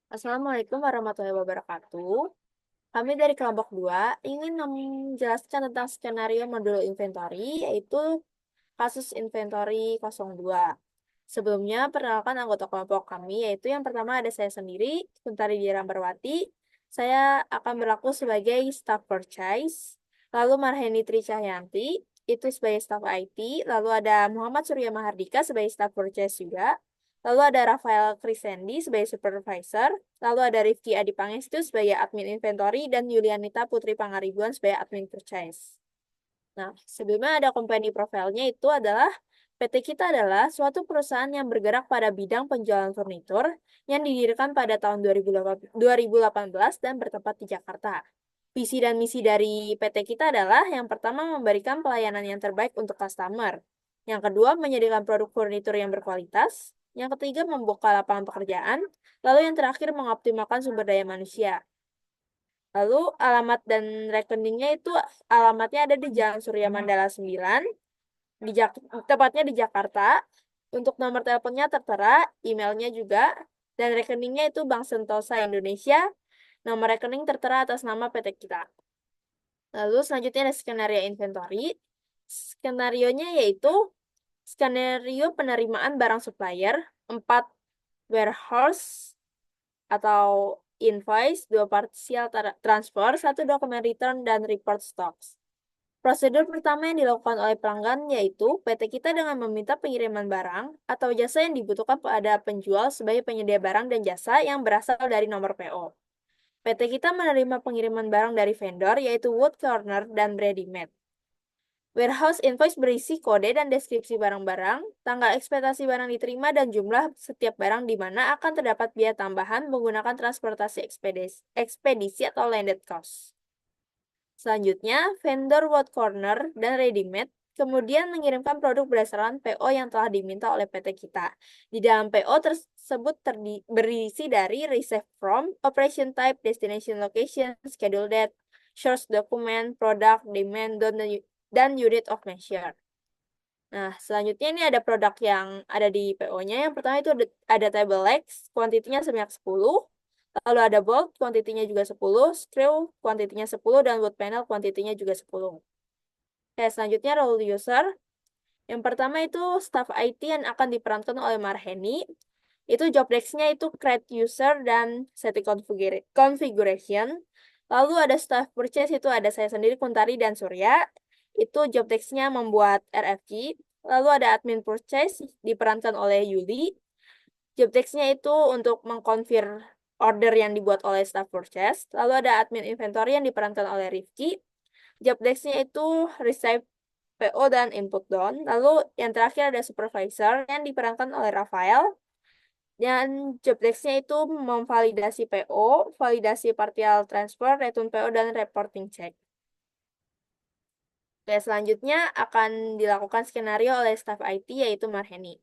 Assalamualaikum warahmatullahi wabarakatuh. Kami dari kelompok 2 ingin menjelaskan tentang skenario modul inventory, yaitu kasus inventory 02. Sebelumnya, perkenalkan anggota kelompok kami, yaitu yang pertama ada saya sendiri, Kuntari Dira Berwati. Saya akan berlaku sebagai staff purchase. Lalu Marheni Tri Cahyanti, itu sebagai staff IT. Lalu ada Muhammad Surya Mahardika sebagai staff purchase juga. Lalu ada Rafael Krisendi sebagai supervisor. Lalu ada Rifki Adi Pangestu sebagai admin inventory dan Yulianita Putri Pangaribuan sebagai admin purchase. Nah, sebelumnya ada company profile-nya itu adalah PT kita adalah suatu perusahaan yang bergerak pada bidang penjualan furnitur yang didirikan pada tahun 2018 dan bertempat di Jakarta. Visi dan misi dari PT kita adalah yang pertama memberikan pelayanan yang terbaik untuk customer. Yang kedua, menyediakan produk furnitur yang berkualitas. Yang ketiga, membuka lapangan pekerjaan. Lalu yang terakhir, mengoptimalkan sumber daya manusia. Lalu alamat dan rekeningnya itu alamatnya ada di Jalan Surya Mandala 9, tepatnya di Jakarta. Untuk nomor teleponnya tertera, emailnya juga, dan rekeningnya itu Bank Sentosa Indonesia. Nomor rekening tertera atas nama PT kita. Lalu selanjutnya ada skenario inventory. Skenarionya yaitu skenario penerimaan barang supplier, 4 warehouse atau invoice, 2 partial transfer, 1 dokumen return, dan report stocks. Prosedur pertama yang dilakukan oleh pelanggan yaitu PT kita dengan meminta pengiriman barang atau jasa yang dibutuhkan pada penjual sebagai penyedia barang dan jasa yang berasal dari nomor PO. PT kita menerima pengiriman barang dari vendor yaitu Wood Corner dan Ready Made. Warehouse invoice berisi kode dan deskripsi barang-barang, tanggal ekspektasi barang diterima, dan jumlah setiap barang di mana akan terdapat biaya tambahan menggunakan transportasi ekspedisi atau landed cost. Selanjutnya, vendor World Corner dan Ready Made kemudian mengirimkan produk berdasarkan PO yang telah diminta oleh PT kita. Di dalam PO tersebut berisi dari receive from, operation type, destination location, schedule date, source document, product, demand, dan unit of measure. Nah, selanjutnya ini ada produk yang ada di PO-nya. Yang pertama itu ada table legs, kuantitinya sebanyak 10. Lalu ada bolt, kuantitinya juga 10, screw, kuantitinya 10, dan wood panel, kuantitinya juga 10. Oke, selanjutnya role user. Yang pertama itu staff IT yang akan diperankan oleh Marheni. Itu job desk-nya itu create user dan setting configuration. Lalu ada staff purchase, itu ada saya sendiri, Kuntari, dan Surya. Itu job desk-nya membuat RFQ. Lalu ada admin purchase, diperankan oleh Yuli. Job desk-nya itu untuk mengkonfir order yang dibuat oleh staff purchase. Lalu ada admin inventory yang diperankan oleh Rifki. Job desk-nya itu receive PO dan input down. Lalu yang terakhir ada supervisor yang diperankan oleh Rafael. Dan job desk-nya itu memvalidasi PO, validasi partial transfer, return PO, dan reporting check. Oke, selanjutnya akan dilakukan skenario oleh staff IT yaitu Marheni.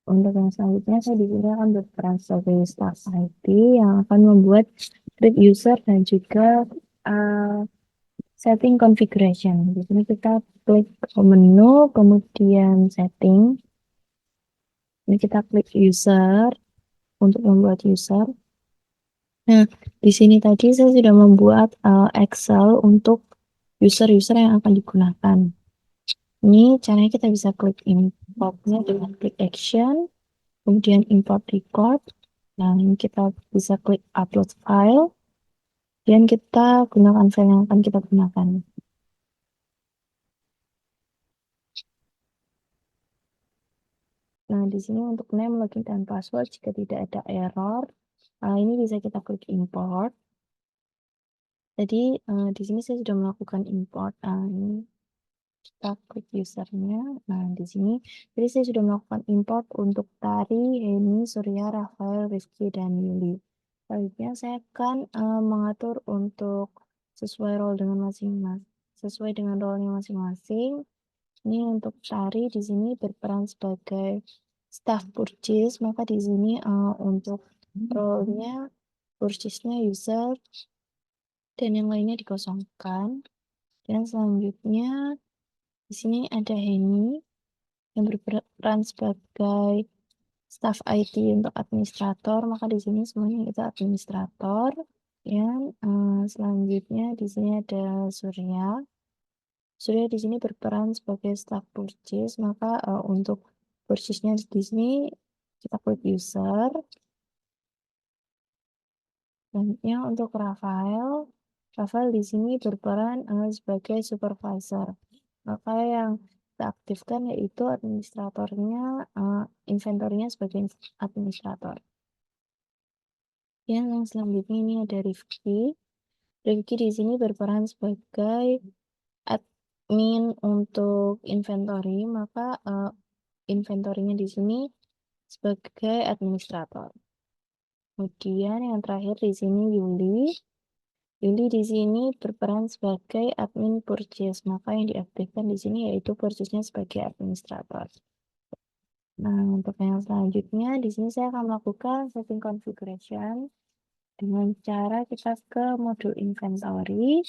Untuk yang selanjutnya, saya di sini akan berperan sebagai staff IT yang akan membuat script user dan juga uh, setting configuration. Di sini kita klik menu, kemudian setting. Ini kita klik user untuk membuat user. Nah, di sini tadi saya sudah membuat Excel untuk user-user yang akan digunakan. Ini caranya kita bisa klik importnya dengan klik action, kemudian import record. Nah, ini kita bisa klik upload file, dan kita gunakan file yang akan kita gunakan. Nah, di sini untuk name, login, dan password, jika tidak ada error, ini bisa kita klik import. Jadi, di sini saya sudah melakukan import. Ini kita klik usernya. Nah, di sini, jadi saya sudah melakukan import untuk Tari, Heni, Surya, Rafael, Rizky, dan Yuli. Selanjutnya saya akan mengatur untuk sesuai role dengan sesuai dengan role-nya masing-masing. Ini untuk Tari di sini berperan sebagai staff purchase, maka di sini untuk role-nya purchase-nya user dan yang lainnya dikosongkan. Dan selanjutnya di sini ada Henny yang berperan sebagai staff IT untuk administrator, maka di sini semuanya itu administrator. Dan selanjutnya di sini ada Surya. Surya di sini berperan sebagai staff purchase, maka untuk purchase-nya di sini kita klik user. Selanjutnya untuk Rafael, Rafael di sini berperan sebagai supervisor. Maka yang kita aktifkan yaitu administratornya, inventornya sebagai administrator. Yang selanjutnya ini ada Rifki. Rifki di sini berperan sebagai admin untuk inventory, maka inventorinya di sini sebagai administrator. Kemudian yang terakhir di sini Yuli. Yuli di sini berperan sebagai admin purchase, maka yang diaktifkan di sini yaitu purchase-nya sebagai administrator. Nah, untuk yang selanjutnya di sini saya akan melakukan setting configuration dengan cara kita ke modul inventory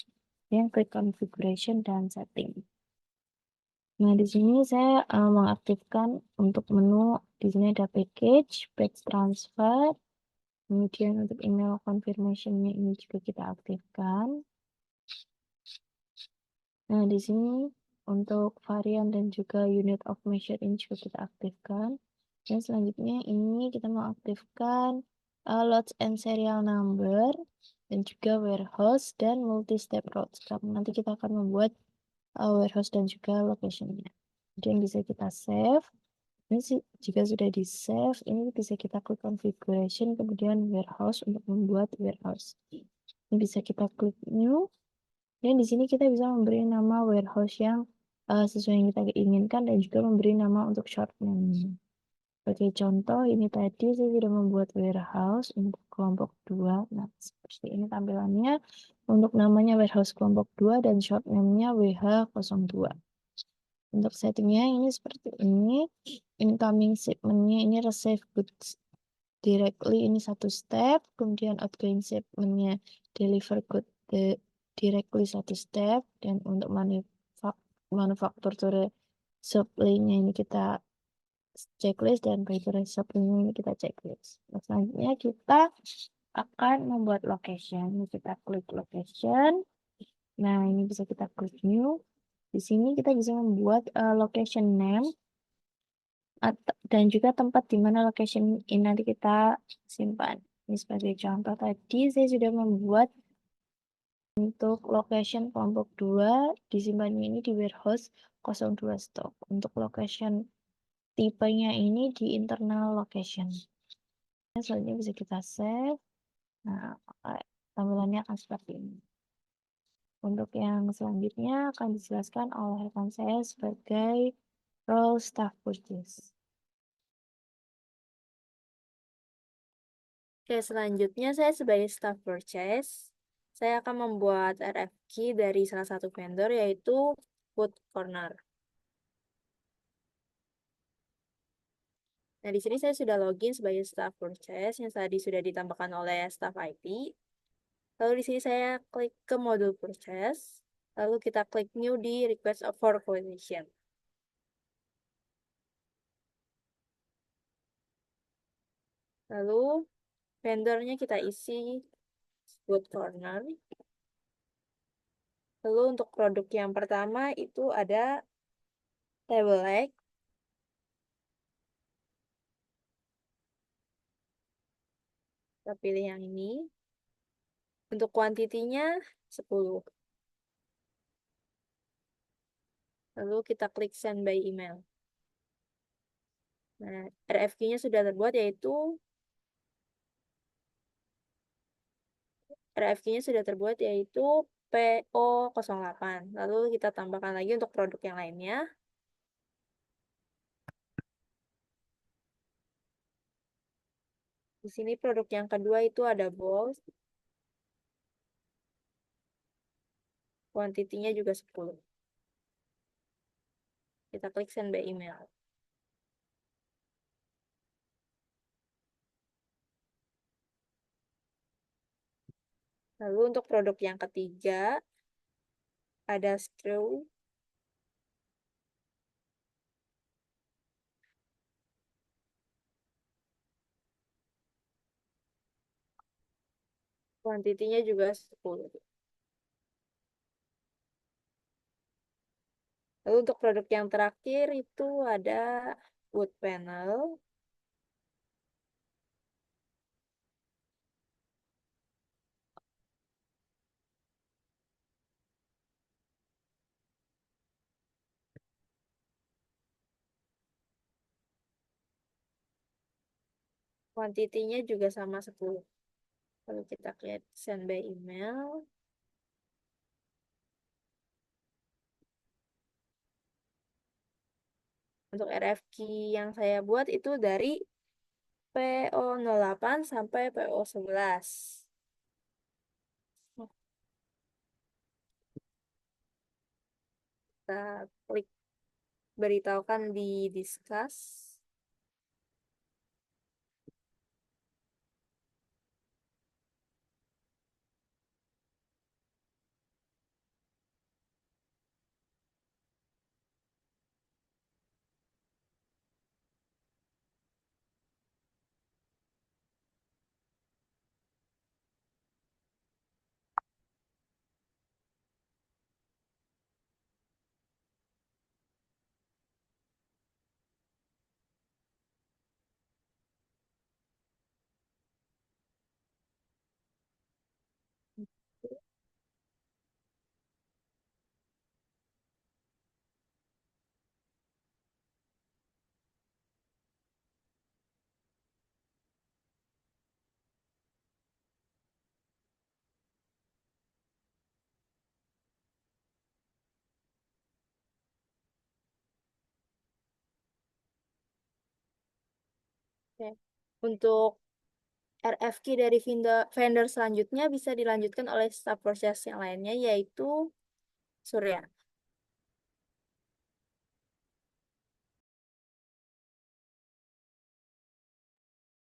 yang klik configuration dan setting. Nah, di sini saya mengaktifkan untuk menu, di sini ada package, batch transfer, kemudian untuk email confirmation-nya ini juga kita aktifkan. Nah, di sini untuk varian dan juga unit of measure ini juga kita aktifkan. Dan selanjutnya ini kita mau aktifkan lots and serial number dan juga warehouse dan multi-step routes. Nanti kita akan membuat warehouse dan juga location-nya. Kemudian bisa kita save. Ini jika sudah di save, ini bisa kita klik configuration, kemudian warehouse untuk membuat warehouse. Ini bisa kita klik new. Dan di sini kita bisa memberi nama warehouse yang sesuai yang kita inginkan dan juga memberi nama untuk short name. Sebagai contoh, ini tadi saya sudah membuat warehouse untuk kelompok 2. Nah, seperti ini tampilannya. Untuk namanya warehouse kelompok 2 dan short name-nya WH02. Untuk settingnya ini seperti ini. Incoming shipment-nya ini receive goods directly, ini satu step. Kemudian outgoing shipment-nya deliver goods directly satu step. Dan untuk manufaktur supply-nya ini kita checklist, dan paper supply-nya ini kita checklist. Nah, selanjutnya kita akan membuat location. Kita klik location. Nah, ini bisa kita klik new. Di sini kita bisa membuat location name dan juga tempat di mana location ini nanti kita simpan. Ini sebagai contoh tadi saya sudah membuat untuk location kelompok 2 disimpannya ini di warehouse 02 stock. Untuk location tipenya ini di internal location. Selanjutnya bisa kita save. Nah, tampilannya akan seperti ini. Untuk yang selanjutnya akan dijelaskan oleh rekan saya sebagai role staff purchase. Oke, selanjutnya saya sebagai staff purchase, saya akan membuat RFQ dari salah satu vendor yaitu Food Corner. Nah, di sini saya sudah login sebagai staff purchase yang tadi sudah ditambahkan oleh staff IT. Lalu di sini saya klik ke modul purchase, lalu kita klik new di request for quotation. Lalu vendornya kita isi Food Corner. Lalu untuk produk yang pertama itu ada table leg. Kita pilih yang ini. Untuk kuantitinya 10. Lalu kita klik send by email. Nah, RFQ-nya sudah terbuat yaitu PO08. Lalu kita tambahkan lagi untuk produk yang lainnya. Di sini produk yang kedua itu ada balls. Kuantitinya juga 10. Kita klik send by email. Lalu untuk produk yang ketiga ada screw. Kuantitinya juga 10. Lalu untuk produk yang terakhir itu ada wood panel. Kuantitinya juga sama 10. Kalau kita lihat send by email. Untuk RFQ yang saya buat itu dari PO08 sampai PO11. Kita klik beritahukan di discuss. Oke. Untuk RFQ dari vendor selanjutnya bisa dilanjutkan oleh staf proses yang lainnya, yaitu Surya.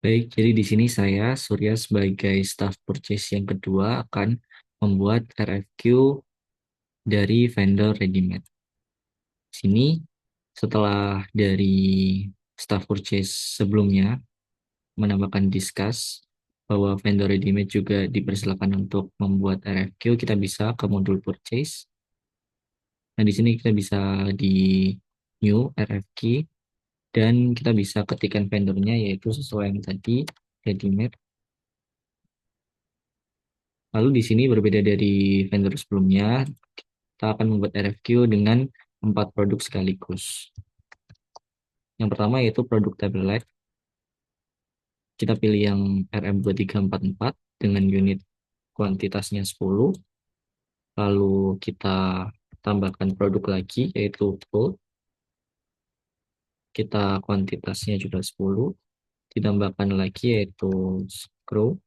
Baik, jadi di sini saya, Surya, sebagai staff purchase yang kedua akan membuat RFQ dari vendor ready-made. Sini, setelah dari staff purchase sebelumnya menambahkan discuss bahwa vendor ready-made juga dipersilakan untuk membuat RFQ, kita bisa ke modul purchase. Nah, di sini kita bisa di new RFQ dan kita bisa ketikkan vendornya yaitu sesuai yang tadi, ready-made. Lalu di sini berbeda dari vendor sebelumnya, kita akan membuat RFQ dengan 4 produk sekaligus. Yang pertama yaitu produk tablet. Kita pilih yang RM2344 dengan unit kuantitasnya 10. Lalu kita tambahkan produk lagi yaitu full. Kita kuantitasnya juga 10. Ditambahkan lagi yaitu screw.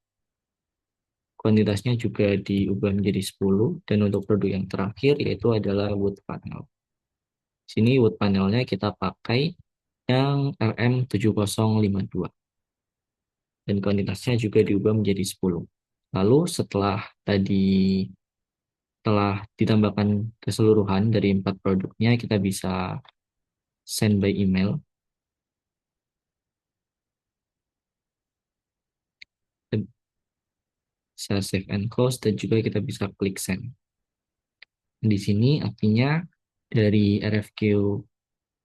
Kuantitasnya juga diubah menjadi 10. Dan untuk produk yang terakhir yaitu adalah wood panel. Sini wood panelnya kita pakai yang RM7052. Dan kuantitasnya juga diubah menjadi 10. Lalu setelah ditambahkan keseluruhan dari 4 produknya, kita bisa send by email. Kita bisa save and close dan juga kita bisa klik send. Di sini artinya dari RFQ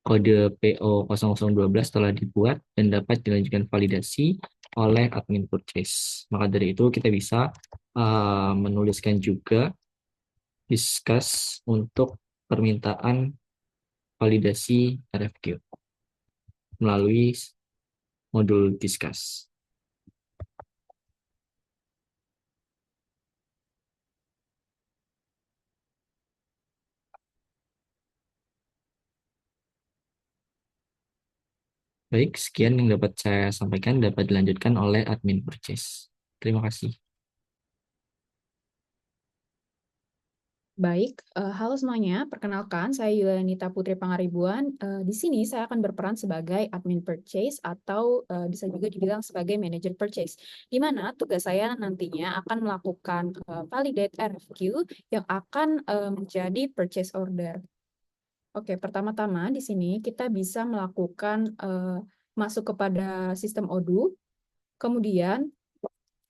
kode PO0012 telah dibuat dan dapat dilanjutkan validasi oleh admin purchase. Maka dari itu kita bisa menuliskan juga discuss untuk permintaan validasi RFQ melalui modul discuss. Baik, sekian yang dapat saya sampaikan dapat dilanjutkan oleh admin purchase. Terima kasih. Baik, halo semuanya. Perkenalkan, saya Yulianita Putri Pangaribuan. Di sini saya akan berperan sebagai admin purchase atau bisa juga dibilang sebagai manager purchase, di mana tugas saya nantinya akan melakukan validate RFQ yang akan menjadi purchase order. Oke, pertama-tama di sini kita bisa melakukan masuk kepada sistem Odoo, kemudian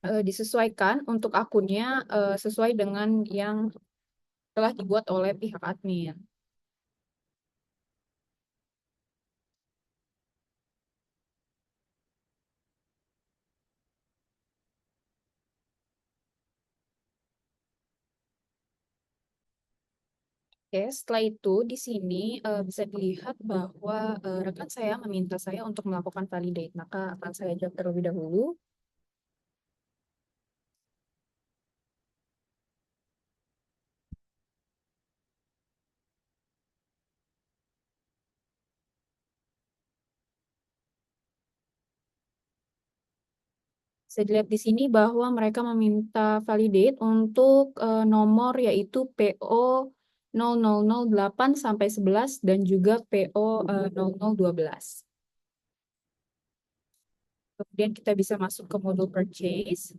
disesuaikan untuk akunnya sesuai dengan yang telah dibuat oleh pihak admin. Oke, setelah itu di sini bisa dilihat bahwa rekan saya meminta saya untuk melakukan validate. Maka akan saya jawab terlebih dahulu. Saya dilihat di sini bahwa mereka meminta validate untuk nomor yaitu PO 0008 sampai 11 dan juga PO 0012. Kemudian kita bisa masuk ke modul purchase.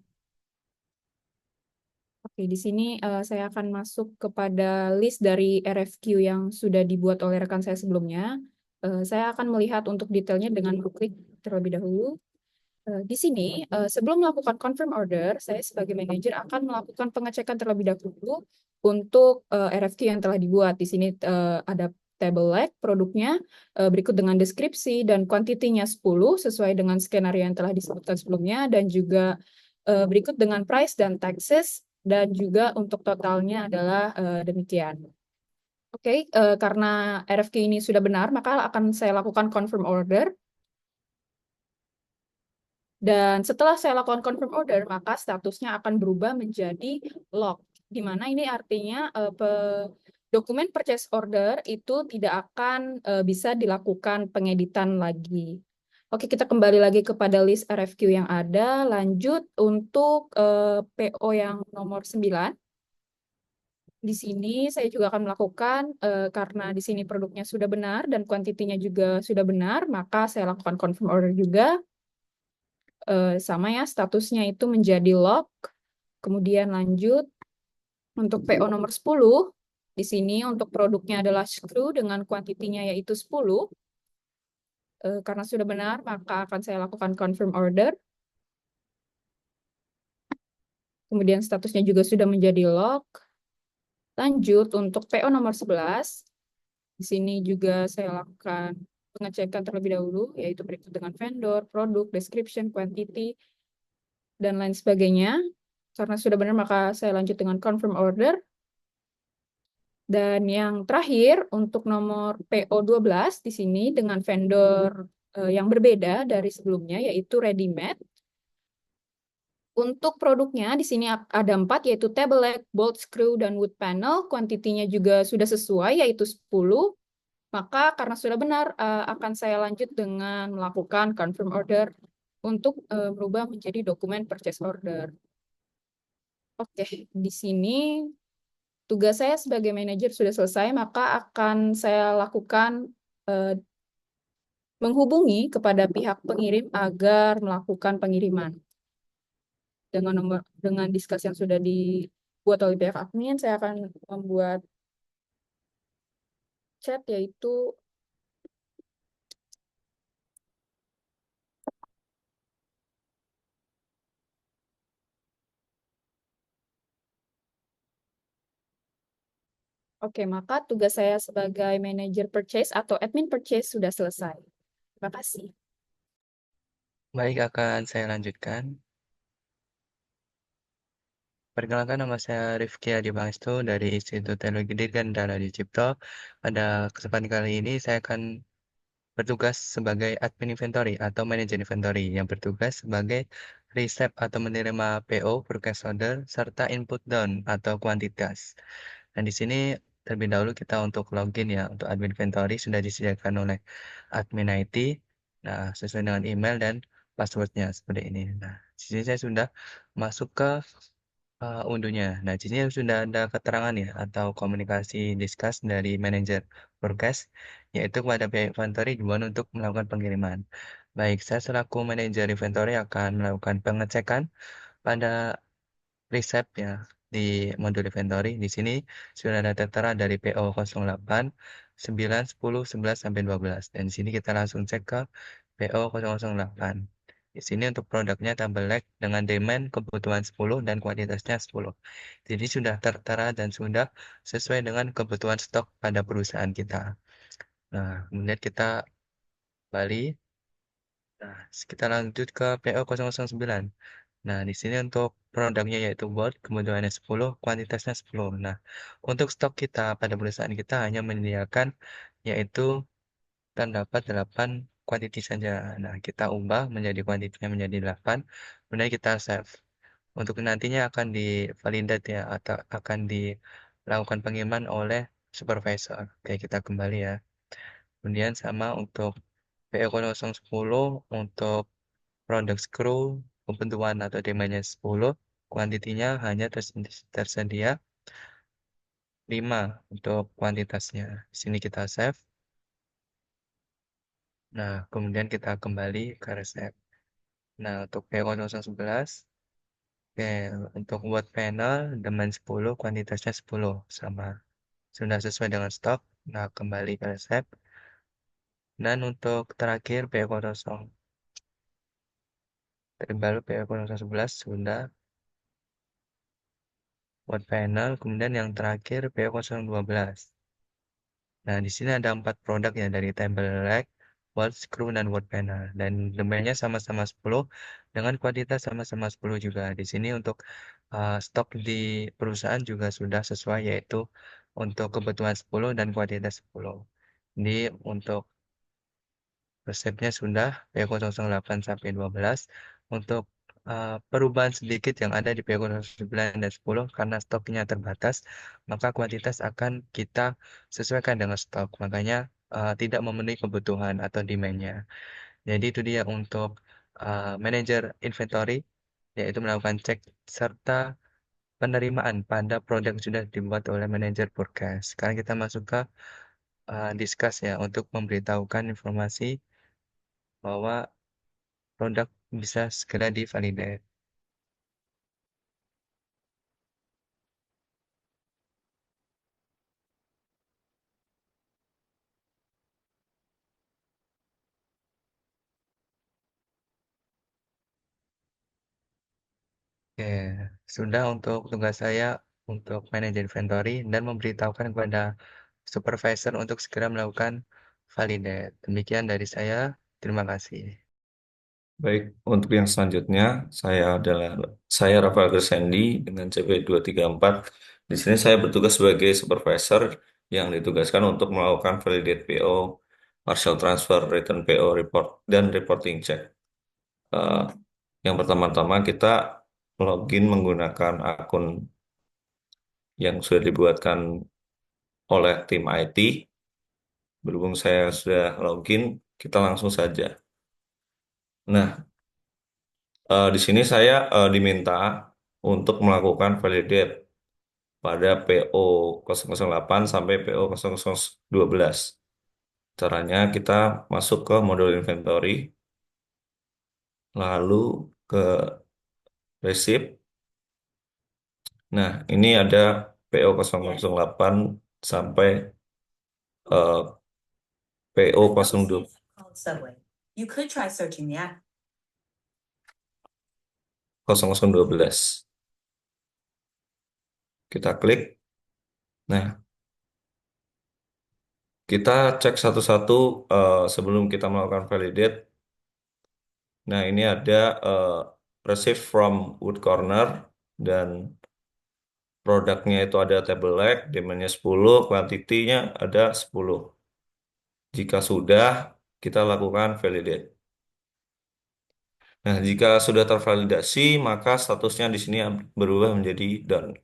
Oke, di sini saya akan masuk kepada list dari RFQ yang sudah dibuat oleh rekan saya sebelumnya. Saya akan melihat untuk detailnya dengan klik terlebih dahulu. Di sini, sebelum melakukan confirm order, saya sebagai manajer akan melakukan pengecekan terlebih dahulu untuk RFQ yang telah dibuat. Di sini ada table leg produknya, berikut dengan deskripsi dan kuantitinya 10 sesuai dengan skenario yang telah disebutkan sebelumnya, dan juga berikut dengan price dan taxes, dan juga untuk totalnya adalah demikian. Oke, karena RFQ ini sudah benar, maka akan saya lakukan confirm order. Dan setelah saya lakukan confirm order, maka statusnya akan berubah menjadi lock, di mana ini artinya dokumen purchase order itu tidak akan bisa dilakukan pengeditan lagi. Oke, kita kembali lagi kepada list RFQ yang ada. Lanjut untuk PO yang nomor 9. Di sini saya juga akan melakukan, karena di sini produknya sudah benar dan kuantitinya juga sudah benar, maka saya lakukan confirm order juga. Sama ya, statusnya itu menjadi lock. Kemudian lanjut untuk PO nomor 10. Di sini untuk produknya adalah screw dengan kuantitinya yaitu 10. Karena sudah benar, maka akan saya lakukan confirm order. Kemudian statusnya juga sudah menjadi lock. Lanjut untuk PO nomor 11. Di sini juga saya lakukan pengecekan terlebih dahulu, yaitu berikut dengan vendor, produk, description, quantity, dan lain sebagainya. Karena sudah benar, maka saya lanjut dengan confirm order. Dan yang terakhir, untuk nomor PO12 di sini dengan vendor yang berbeda dari sebelumnya, yaitu Readymade. Untuk produknya di sini ada 4, yaitu table leg, bolt screw, dan wood panel. Kuantitinya juga sudah sesuai, yaitu 10. Maka karena sudah benar, akan saya lanjut dengan melakukan confirm order untuk berubah menjadi dokumen purchase order. Oke, di sini tugas saya sebagai manajer sudah selesai, maka akan saya lakukan menghubungi kepada pihak pengirim agar melakukan pengiriman. Dengan diskus yang sudah dibuat oleh pihak admin, saya akan membuat chat, yaitu oke, maka tugas saya sebagai manajer purchase atau admin purchase sudah selesai. Terima kasih. Baik, akan saya lanjutkan. Perkenalkan, nama saya Rifki Adi Pangestu dari Institut Teknologi Dirgantara Dicipto. Pada kesempatan kali ini saya akan bertugas sebagai admin inventory atau manajer inventory yang bertugas sebagai receipt atau menerima PO, purchase order, serta input down atau kuantitas. Dan di sini terlebih dahulu kita untuk login ya, untuk admin inventory sudah disediakan oleh admin IT. Nah, sesuai dengan email dan passwordnya seperti ini. Nah, di sini saya sudah masuk ke unduhnya. Nah, di sini sudah ada keterangan ya atau komunikasi discuss dari manajer forecast, yaitu kepada pihak inventory dibuat untuk melakukan pengiriman. Baik, saya selaku manajer inventory akan melakukan pengecekan pada resep ya di modul inventory. Di sini sudah ada tertera dari PO 08, 9, 10, 11 sampai 12. Dan di sini kita langsung cek ke PO 008. Di sini untuk produknya tabel leg dengan demand kebutuhan 10 dan kuantitasnya 10. Jadi sudah tertera dan sudah sesuai dengan kebutuhan stok pada perusahaan kita. Nah, kemudian kita kembali. Nah, kita lanjut ke PO 009. Nah, di sini untuk produknya yaitu board, kebutuhannya 10, kuantitasnya 10. Nah, untuk stok kita pada perusahaan kita hanya menyediakan yaitu terdapat 8 quantity saja. Nah, kita ubah menjadi kuantitinya menjadi 8, kemudian kita save. Untuk nantinya akan divalidate ya, atau akan dilakukan pengiriman oleh supervisor. Oke, kita kembali ya. Kemudian sama untuk PO 010 untuk produk screw kebutuhan atau demandnya 10, kuantitinya hanya tersedia 5 untuk kuantitasnya. Di sini kita save. Nah, kemudian kita kembali ke resep. Nah, untuk PO 011, oke, untuk buat panel demand 10, kuantitasnya 10 sama. Sudah sesuai dengan stok. Nah, kembali ke resep. Dan untuk terakhir PO 0, baru PO 011 sudah buat panel, kemudian yang terakhir PO 012. Nah, di sini ada 4 produk ya dari table leg, wall screw, dan wood panel. Dan demandnya sama-sama 10 dengan kuantitas sama-sama 10 juga. Di sini untuk stok di perusahaan juga sudah sesuai yaitu untuk kebutuhan 10 dan kuantitas 10. Ini untuk resepnya sudah PO 008 sampai 12. Untuk perubahan sedikit yang ada di PO 09 dan 10 karena stoknya terbatas, maka kuantitas akan kita sesuaikan dengan stok. Makanya tidak memenuhi kebutuhan atau demand-nya. Jadi itu dia untuk manajer inventory, yaitu melakukan cek serta penerimaan pada produk yang sudah dibuat oleh manajer forecast. Sekarang kita masuk ke discuss ya untuk memberitahukan informasi bahwa produk bisa segera divalidate. Oke, sudah untuk tugas saya untuk manajer inventory dan memberitahukan kepada supervisor untuk segera melakukan validate. Demikian dari saya. Terima kasih. Baik, untuk yang selanjutnya saya Rafael Gersendi dengan CP 234. Di sini saya bertugas sebagai supervisor yang ditugaskan untuk melakukan validate PO, partial transfer, return PO report dan reporting check. Eh, yang pertama-tama kita login menggunakan akun yang sudah dibuatkan oleh tim IT. Berhubung saya sudah login, kita langsung saja. Nah, di sini saya diminta untuk melakukan validate pada PO 008 sampai PO 0012. Caranya kita masuk ke modul inventory, lalu ke receipt. Nah, ini ada PO 008 sampai PO 02. Subway. You could try searching the app. 0012. Kita klik. Nah, kita cek satu-satu sebelum kita melakukan validate. Nah, ini ada receive from Wood Corner dan produknya itu ada table leg, demandnya 10, kuantitinya ada 10. Jika sudah, kita lakukan validate. Nah, jika sudah tervalidasi, maka statusnya di sini berubah menjadi done.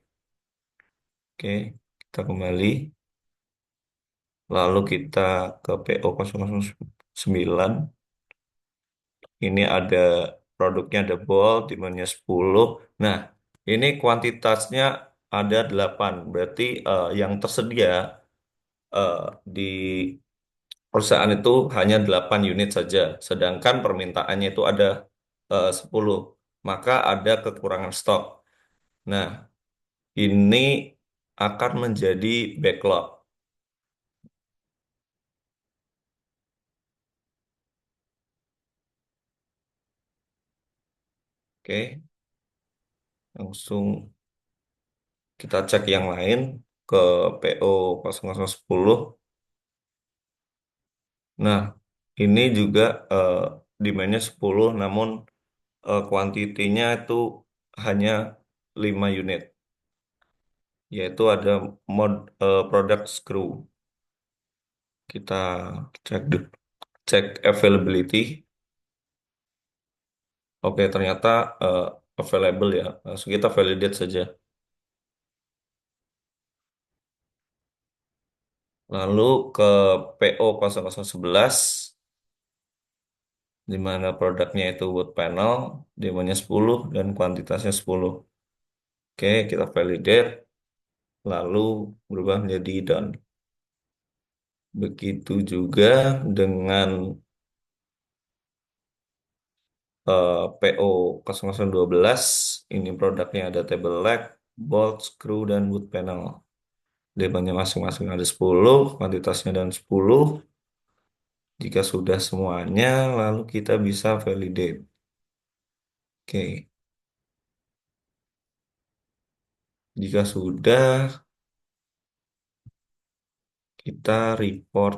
Oke, kita kembali. Lalu kita ke PO 009. Ini ada produknya ada ball, demandnya 10. Nah, ini kuantitasnya ada 8. Berarti yang tersedia eh, di perusahaan itu hanya 8 unit saja. Sedangkan permintaannya itu ada 10. Maka ada kekurangan stok. Nah, ini akan menjadi backlog. Oke, langsung kita cek yang lain ke PO 0010. Nah, ini juga demand-nya 10, namun kuantitinya itu hanya 5 unit, yaitu ada product screw. Kita cek availability. Oke, ternyata eh, available ya. Langsung kita validate saja. Lalu ke PO 0011, di mana produknya itu wood panel, demandnya 10 dan kuantitasnya 10. Oke, kita validate, lalu berubah menjadi done. Begitu juga dengan PO 0012, ini produknya ada table leg, bolt, screw, dan wood panel. Demandnya masing-masing ada 10, kuantitasnya dan 10. Jika sudah semuanya, lalu kita bisa validate. Oke, jika sudah, kita report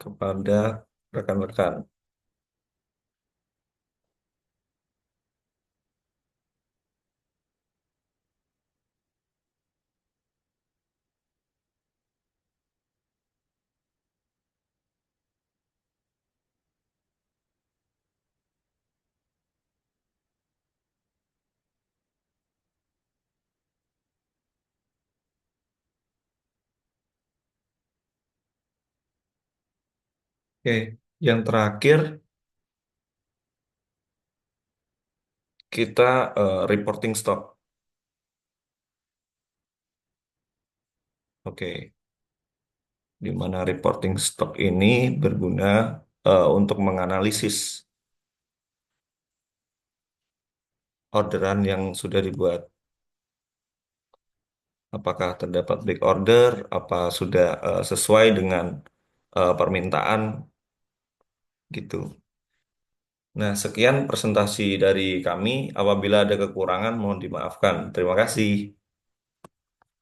kepada rekan-rekan. Oke, yang terakhir kita reporting stock. Oke, di mana reporting stock ini berguna untuk menganalisis orderan yang sudah dibuat. Apakah terdapat back order, apa sudah sesuai dengan permintaan gitu. Nah, sekian presentasi dari kami. Apabila ada kekurangan, mohon dimaafkan. Terima kasih.